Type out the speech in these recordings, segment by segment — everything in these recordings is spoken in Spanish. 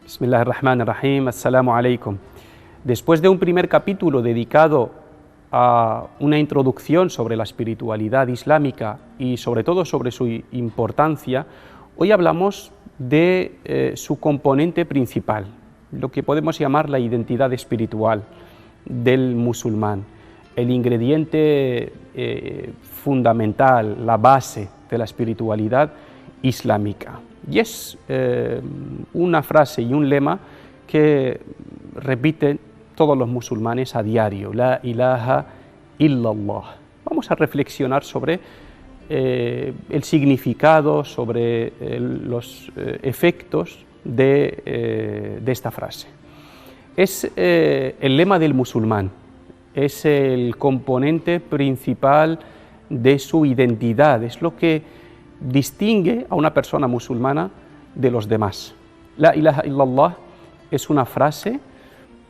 Bismillahirrahmanirrahim, assalamu alaikum. Después de un primer capítulo dedicado a una introducción sobre la espiritualidad islámica y sobre todo sobre su importancia, hoy hablamos de su componente principal, lo que podemos llamar la identidad espiritual del musulmán, el ingrediente fundamental, la base de la espiritualidad islámica. Y es una frase y un lema que repiten todos los musulmanes a diario: La ilaha illallah. Vamos a reflexionar sobre el significado, sobre los efectos de esta frase. Es el lema del musulmán, es el componente principal de su identidad, es lo que distingue a una persona musulmana de los demás. La ilaha illallah es una frase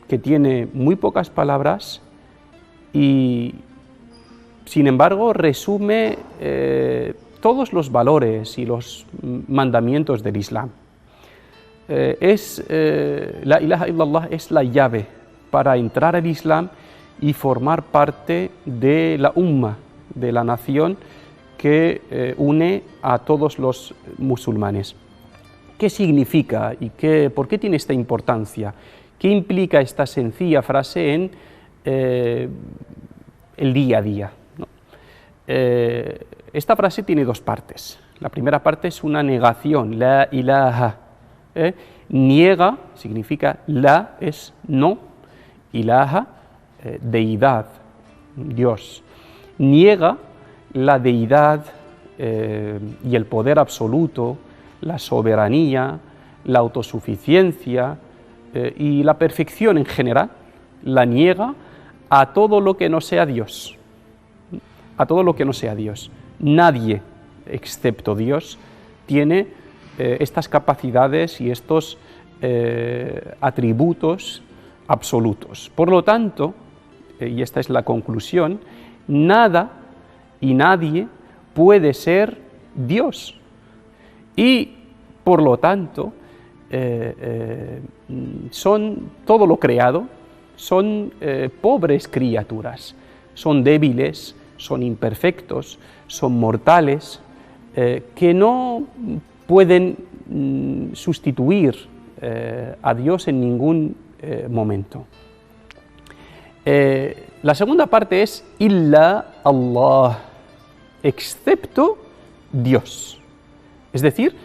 que tiene muy pocas palabras y, sin embargo, resume todos los valores y los mandamientos del Islam. La ilaha illallah es la llave para entrar al Islam y formar parte de la umma, de la nación que une a todos los musulmanes. ¿Qué significa y por qué tiene esta importancia? ¿Qué implica esta sencilla frase en el día a día? ¿No? Esta frase tiene dos partes. La primera parte es una negación, la ilaha. Niega significa la es no, ilaha, deidad, Dios. Niega la deidad y el poder absoluto, la soberanía, la autosuficiencia y la perfección en general, la niega a todo lo que no sea Dios. A todo lo que no sea Dios. Nadie, excepto Dios, tiene estas capacidades y estos atributos absolutos. Por lo tanto, y esta es la conclusión, nada y nadie puede ser Dios. Y, por lo tanto, son todo lo creado, son pobres criaturas, son débiles, son imperfectos, son mortales, que no pueden sustituir a Dios en ningún momento. La segunda parte es illa Allah, excepto Dios. Es decir,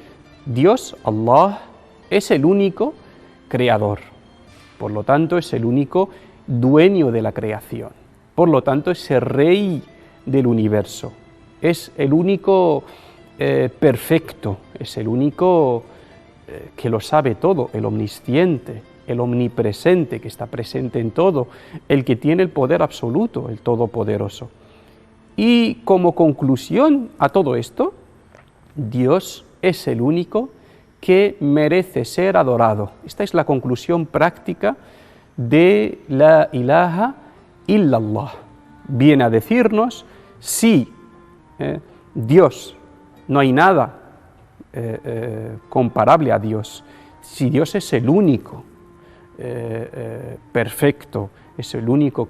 Dios, Allah, es el único creador. Por lo tanto, es el único dueño de la creación. Por lo tanto, es el rey del universo. Es el único perfecto, es el único que lo sabe todo, el omnisciente, el omnipresente, que está presente en todo, el que tiene el poder absoluto, el todopoderoso. Y como conclusión a todo esto, Dios es el único que merece ser adorado. Esta es la conclusión práctica de la ilaha illallah. Viene a decirnos, sí, Dios, no hay nada comparable a Dios. Si Dios es el único perfecto, es el único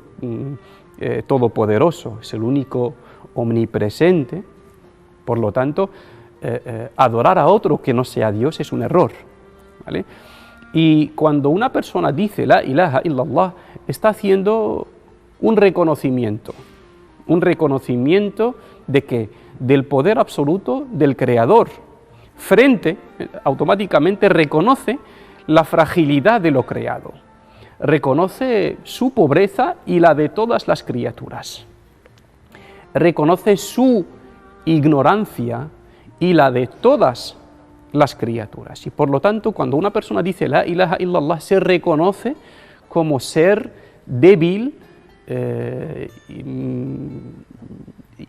todopoderoso, es el único omnipresente, por lo tanto, adorar a otro que no sea Dios es un error, ¿vale? Y cuando una persona dice la ilaha illallah, está haciendo un reconocimiento de que del poder absoluto del Creador, automáticamente reconoce la fragilidad de lo creado, reconoce su pobreza y la de todas las criaturas, reconoce su ignorancia y la de todas las criaturas. Y por lo tanto, cuando una persona dice la ilaha illallah, se reconoce como ser débil,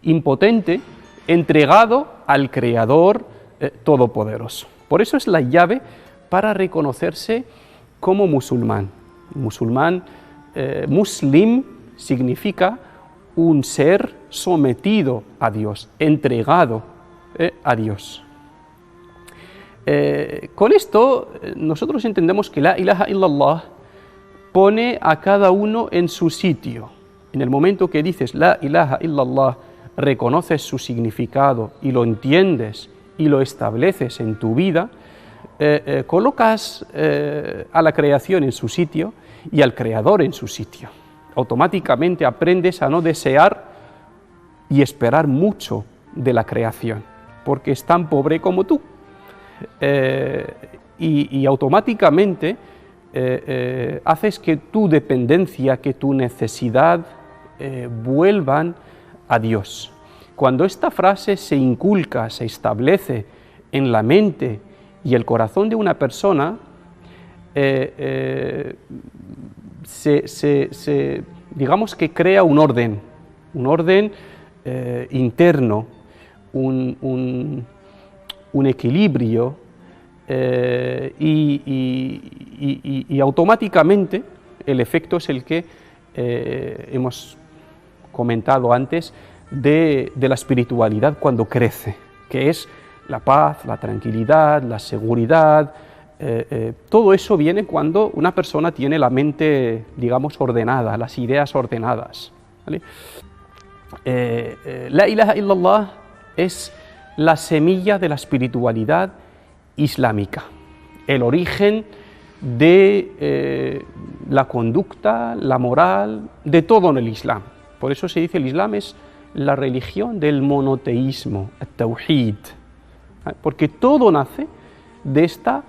impotente, entregado al Creador todopoderoso. Por eso es la llave para reconocerse como musulmán. Muslim significa un ser sometido a Dios, entregado a Dios. Con esto nosotros entendemos que la ilaha illallah pone a cada uno en su sitio. En el momento que dices la ilaha illallah, reconoces su significado y lo entiendes y lo estableces en tu vida, colocas a la creación en su sitio y al creador en su sitio. Automáticamente aprendes a no desear y esperar mucho de la creación, porque es tan pobre como tú. Y automáticamente haces que tu dependencia, que tu necesidad vuelvan a Dios. Cuando esta frase se inculca, se establece en la mente y el corazón de una persona, digamos que crea un orden interno, un equilibrio, y automáticamente el efecto es el que hemos comentado antes de la espiritualidad cuando crece, que es la paz, la tranquilidad, la seguridad. Todo eso viene cuando una persona tiene la mente, digamos, ordenada, las ideas ordenadas, ¿vale? La ilaha illallah es la semilla de la espiritualidad islámica, el origen de la conducta, la moral, de todo en el Islam. Por eso se dice el Islam es la religión del monoteísmo, el tawhid, porque todo nace de esta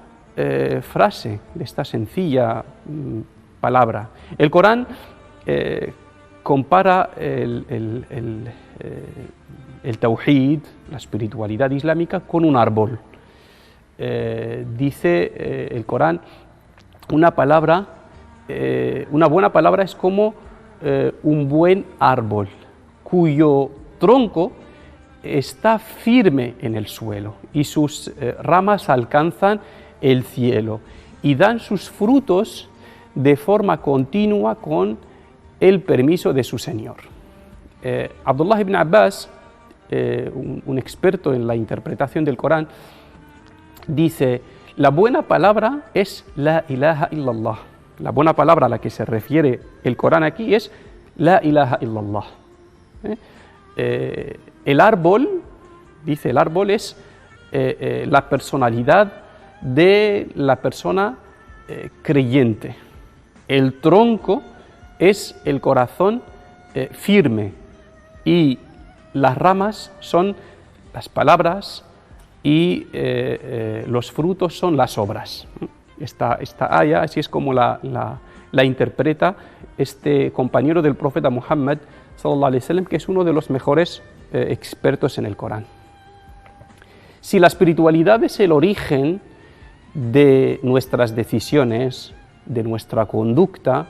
frase, de esta sencilla palabra. El Corán compara el tawhid, la espiritualidad islámica, con un árbol. Dice el Corán, una buena palabra es como un buen árbol, cuyo tronco está firme en el suelo y sus ramas alcanzan el cielo y dan sus frutos de forma continua con el permiso de su Señor. Abdullah ibn Abbas, un experto en la interpretación del Corán, dice: la buena palabra es la ilaha illallah. La buena palabra a la que se refiere el Corán aquí es la ilaha illallah. El árbol, dice, el árbol es la personalidad de la persona creyente. El tronco es el corazón firme y las ramas son las palabras y los frutos son las obras. Esta aya, así es como la interpreta este compañero del profeta Muhammad sallallahu alaihi wasallam, que es uno de los mejores expertos en el Corán. Si la espiritualidad es el origen de nuestras decisiones, de nuestra conducta,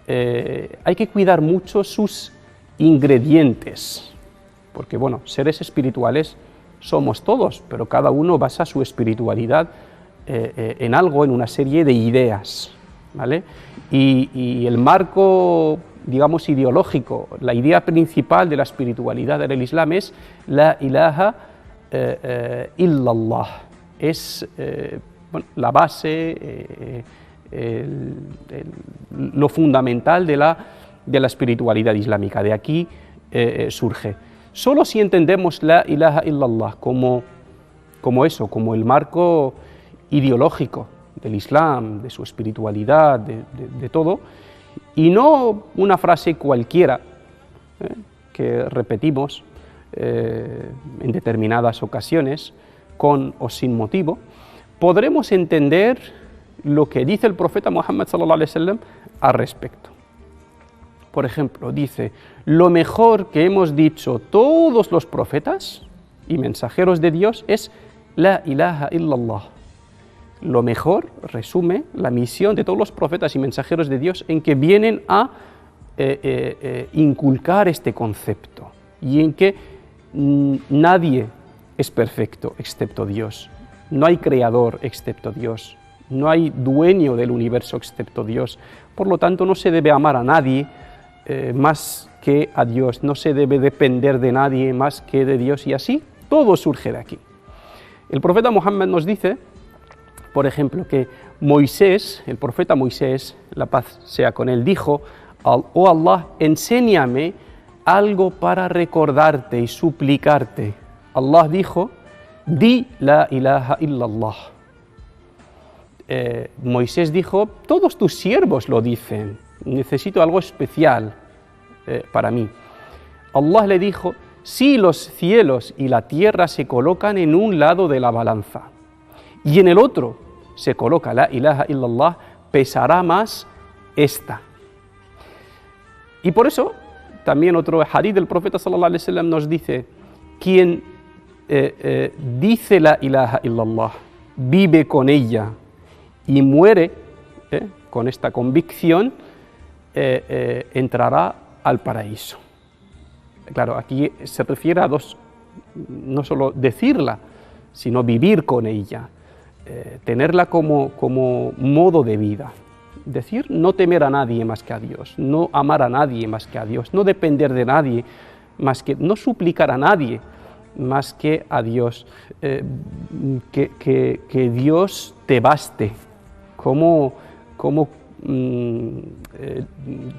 hay que cuidar mucho sus ingredientes, porque bueno, seres espirituales somos todos, pero cada uno basa su espiritualidad en algo, en una serie de ideas, ¿vale? Y el marco, digamos, ideológico, la idea principal de la espiritualidad en el Islam es la ilaha illallah, es bueno, la base, lo fundamental de la espiritualidad islámica. De aquí surge. Solo si entendemos la ilaha illallah como eso, como el marco ideológico del Islam, de su espiritualidad, de todo, y no una frase cualquiera que repetimos en determinadas ocasiones, con o sin motivo, podremos entender lo que dice el profeta Muhammad sallallahu alaihi wasallam al respecto. Por ejemplo, dice: lo mejor que hemos dicho todos los profetas y mensajeros de Dios es la ilaha illallah. Lo mejor resume la misión de todos los profetas y mensajeros de Dios en que vienen a inculcar este concepto y en que nadie es perfecto excepto Dios. No hay creador excepto Dios. No hay dueño del universo excepto Dios. Por lo tanto, no se debe amar a nadie más que a Dios. No se debe depender de nadie más que de Dios, y así todo surge de aquí. El profeta Muhammad nos dice, por ejemplo, que Moisés, el profeta Moisés, la paz sea con él, dijo: oh Allah, enséñame algo para recordarte y suplicarte. Allah dijo: di la ilaha illallah. Moisés dijo: todos tus siervos lo dicen, necesito algo especial para mí. Allah le dijo: si los cielos y la tierra se colocan en un lado de la balanza y en el otro se coloca la ilaha illallah, pesará más esta. Y por eso, también otro hadith del profeta sallallahu alaihi wasallam nos dice: quien dice la ilaha illallah, vive con ella y muere con esta convicción, entrará al paraíso. Claro, aquí se refiere a dos, no solo decirla, sino vivir con ella, tenerla como modo de vida. Decir: no temer a nadie más que a Dios, no amar a nadie más que a Dios, no depender de nadie más que, no suplicar a nadie más que a Dios, que Dios te baste como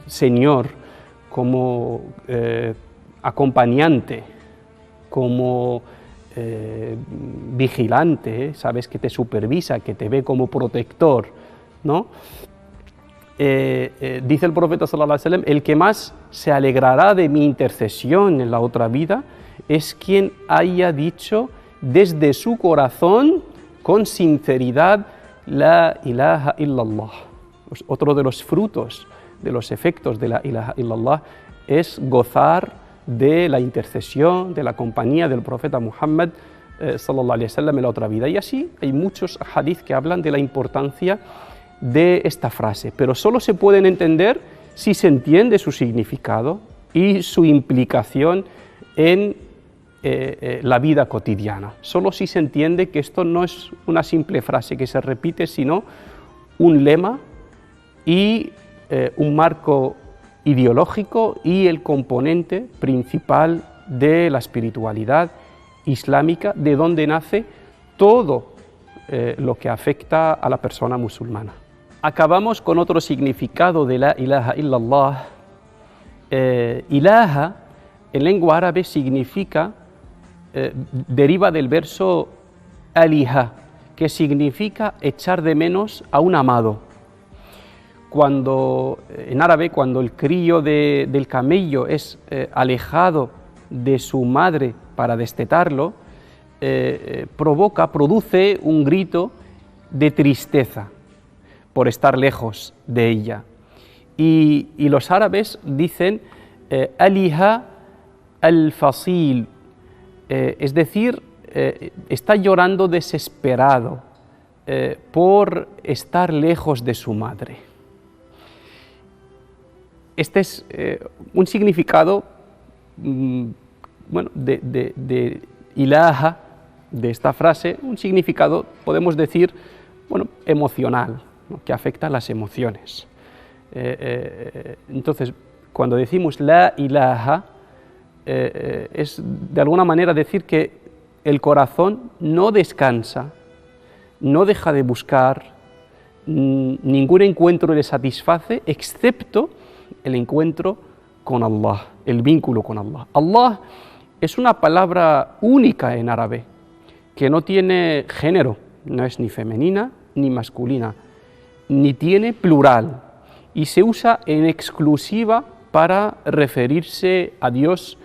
Señor, como acompañante, como vigilante, sabes, que te supervisa, que te ve como protector, ¿no? Dice el profeta sallallahu alaihi wasallam: el que más se alegrará de mi intercesión en la otra vida es quien haya dicho desde su corazón con sinceridad la ilaha illallah. Pues otro de los frutos, de los efectos de la ilaha illallah es gozar de la intercesión, de la compañía del profeta Muhammad sallallahu alaihi wasallam en la otra vida. Y así hay muchos hadith que hablan de la importancia de esta frase, pero solo se pueden entender si se entiende su significado y su implicación en la vida cotidiana. Solo si se entiende que esto no es una simple frase que se repite, sino un lema y un marco ideológico y el componente principal de la espiritualidad islámica, de donde nace todo lo que afecta a la persona musulmana. Acabamos con otro significado de la ilaha illallah. Ilaha en lengua árabe significa, deriva del verso aliha, que significa echar de menos a un amado. En árabe, cuando el crío del camello es alejado de su madre para destetarlo, produce un grito de tristeza por estar lejos de ella. Y los árabes dicen aliha al-fasil, es decir, está llorando desesperado por estar lejos de su madre. Este es un significado de ilaha, de esta frase, un significado, podemos decir, emocional, ¿no?, que afecta a las emociones. Entonces, cuando decimos la ilaha, es de alguna manera decir que el corazón no descansa, no deja de buscar, ningún encuentro le satisface, excepto el encuentro con Allah, el vínculo con Allah. Allah es una palabra única en árabe, que no tiene género, no es ni femenina ni masculina, ni tiene plural, y se usa en exclusiva para referirse a Dios,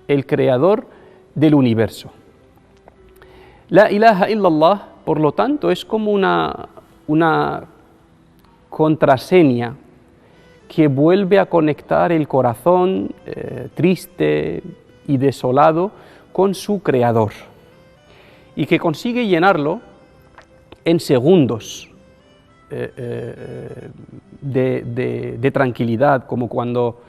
el creador del universo. La ilaha illallah, por lo tanto, es como una contraseña que vuelve a conectar el corazón triste y desolado con su creador, y que consigue llenarlo en segundos de tranquilidad, como cuando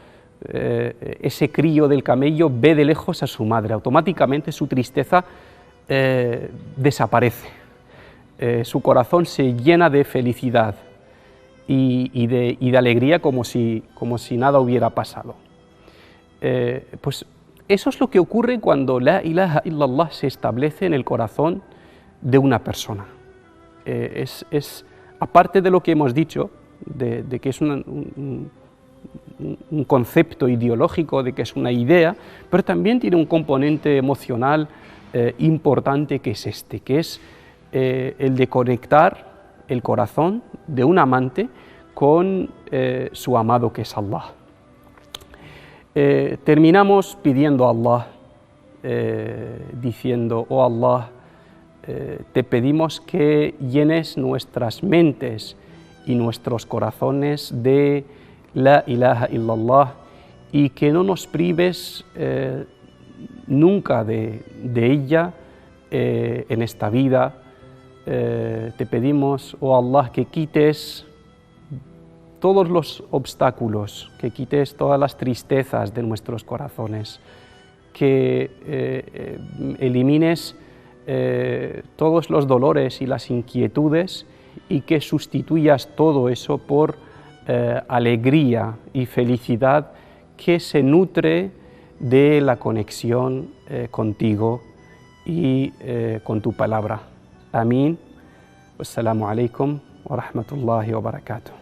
ese crío del camello ve de lejos a su madre. Automáticamente su tristeza desaparece, su corazón se llena de felicidad y de alegría, como si nada hubiera pasado. Pues eso es lo que ocurre cuando la ilaha illallah se establece en el corazón de una persona. Aparte de lo que hemos dicho, de que es un concepto ideológico, de que es una idea, pero también tiene un componente emocional importante, que es que es el de conectar el corazón de un amante con su amado, que es Allah. Terminamos pidiendo a Allah, diciendo: oh Allah, te pedimos que llenes nuestras mentes y nuestros corazones de la ilaha illallah, y que no nos prives nunca de ella en esta vida. Te pedimos, oh Allah, que quites todos los obstáculos, que quites todas las tristezas de nuestros corazones, que elimines todos los dolores y las inquietudes, y que sustituyas todo eso por alegría y felicidad que se nutre de la conexión contigo y con tu palabra. Amén. Wassalamu alaikum wa rahmatullahi wa barakatuh.